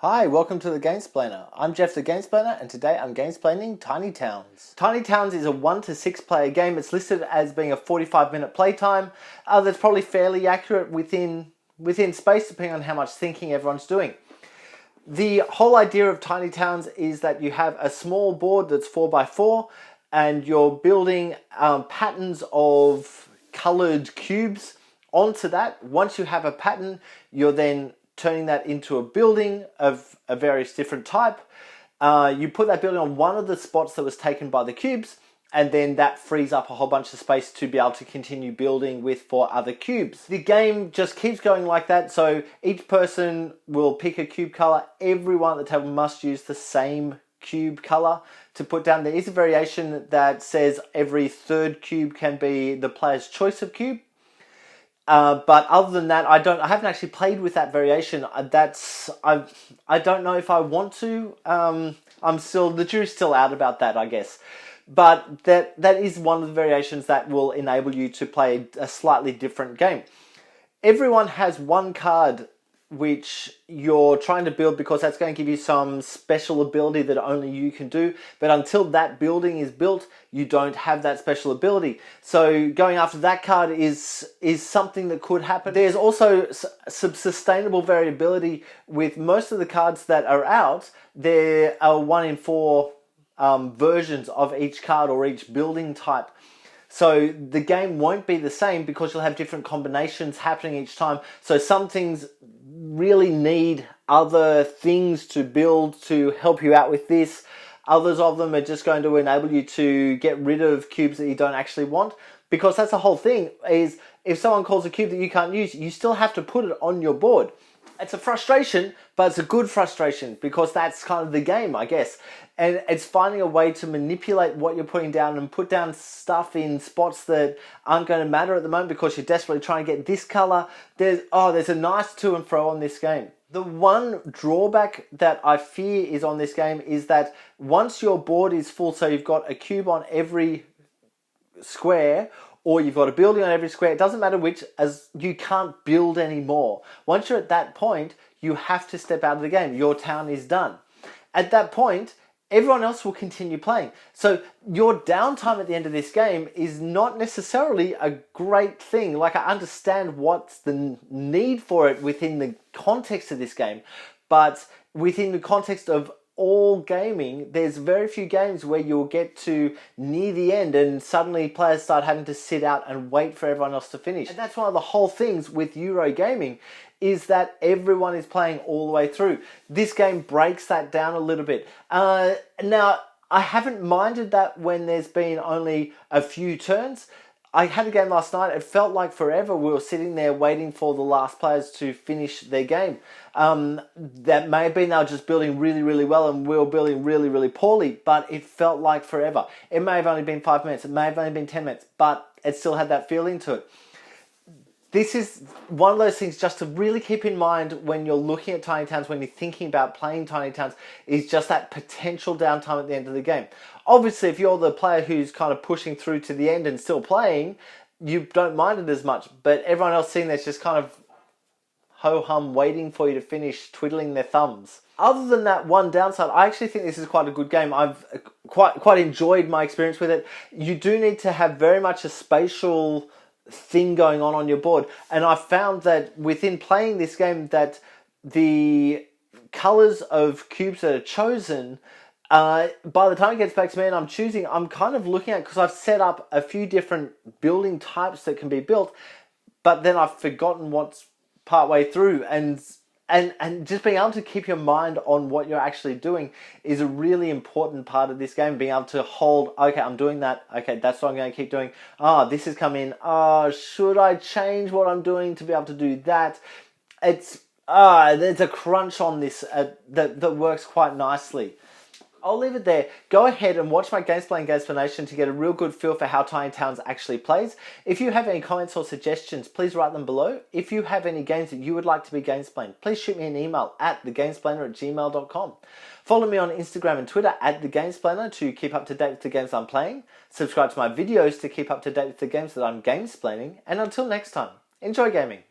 Hi, welcome to the Gamesplainer. I'm Jeff the Gamesplainer, and today I'm gamesplaining Tiny Towns. Tiny Towns is a 1 to 6 player game. It's listed as being a 45-minute playtime. That's probably fairly accurate within space, depending on how much thinking everyone's doing. The whole idea of Tiny Towns is that you have a small board that's 4x4, and you're building patterns of coloured cubes onto that. Once you have a pattern, you're then turning that into a building of a various different type. You put that building on one of the spots that was taken by the cubes, and then that frees up a whole bunch of space to be able to continue building with for other cubes. The game just keeps going like that, so each person will pick a cube color. Everyone at the table must use the same cube color to put down. There is a variation that says every third cube can be the player's choice of cube. But other than that, I haven't actually played with that variation. I don't know if I want to. The jury's still out about that, I guess. But that is one of the variations that will enable you to play a slightly different game. Everyone has one card which you're trying to build because that's going to give you some special ability that only you can do. But until that building is built, you don't have that special ability. So going after that card is something that could happen. There's also some sustainable variability with most of the cards that are out. There are 1 in 4 versions of each card or each building type. So the game won't be the same because you'll have different combinations happening each time. So some things really need other things to build to help you out with this. Others of them are just going to enable you to get rid of cubes that you don't actually want. Because that's the whole thing, is if someone calls a cube that you can't use, you still have to put it on your board. It's a frustration, but it's a good frustration because that's kind of the game, I guess. And it's finding a way to manipulate what you're putting down and put down stuff in spots that aren't going to matter at the moment because you're desperately trying to get this color. There's a nice to and fro on this game. The one drawback that I fear is on this game is that once your board is full, so you've got a cube on every square, or you've got a building on every square, it doesn't matter which, as you can't build anymore. Once you're at that point, you have to step out of the game. Your town is done. At that point, everyone else will continue playing. So your downtime at the end of this game is not necessarily a great thing. Like, I understand what's the need for it within the context of this game, but within the context of all gaming, there's very few games where you'll get to near the end and suddenly players start having to sit out and wait for everyone else to finish. And that's one of the whole things with Euro gaming, is that everyone is playing all the way through. This game breaks that down a little bit. Now, I haven't minded that when there's been only a few turns. I had a game last night. It felt like forever. We were sitting there waiting for the last players to finish their game. That may have been they were just building really, really well and we were building really, really poorly, but it felt like forever. It may have only been 5 minutes. It may have only been 10 minutes, but it still had that feeling to it. This is one of those things just to really keep in mind when you're looking at Tiny Towns, when you're thinking about playing Tiny Towns, is just that potential downtime at the end of the game. Obviously, if you're the player who's kind of pushing through to the end and still playing, you don't mind it as much. But everyone else sitting there's just kind of ho-hum waiting for you to finish, twiddling their thumbs. Other than that one downside, I actually think this is quite a good game. I've quite enjoyed my experience with it. You do need to have very much a spatial thing going on your board, and I found that within playing this game that the colors of cubes that are chosen, by the time it gets back to me and I'm kind of looking at, because I've set up a few different building types that can be built, but then I've forgotten what's partway through, and just being able to keep your mind on what you're actually doing is a really important part of this game. Being able to hold, okay, I'm doing that. Okay, that's what I'm going to keep doing. This has come in. Should I change what I'm doing to be able to do that? There's a crunch on this that works quite nicely. I'll leave it there. Go ahead and watch my Gamesplay and Gamesplanation to get a real good feel for how Tiny Towns actually plays. If you have any comments or suggestions, please write them below. If you have any games that you would like to be gamesplayed, please shoot me an email at thegamesplainer@gmail.com. Follow me on Instagram and Twitter at thegamesplainer to keep up to date with the games I'm playing. Subscribe to my videos to keep up to date with the games that I'm gamesplaining. And until next time, enjoy gaming.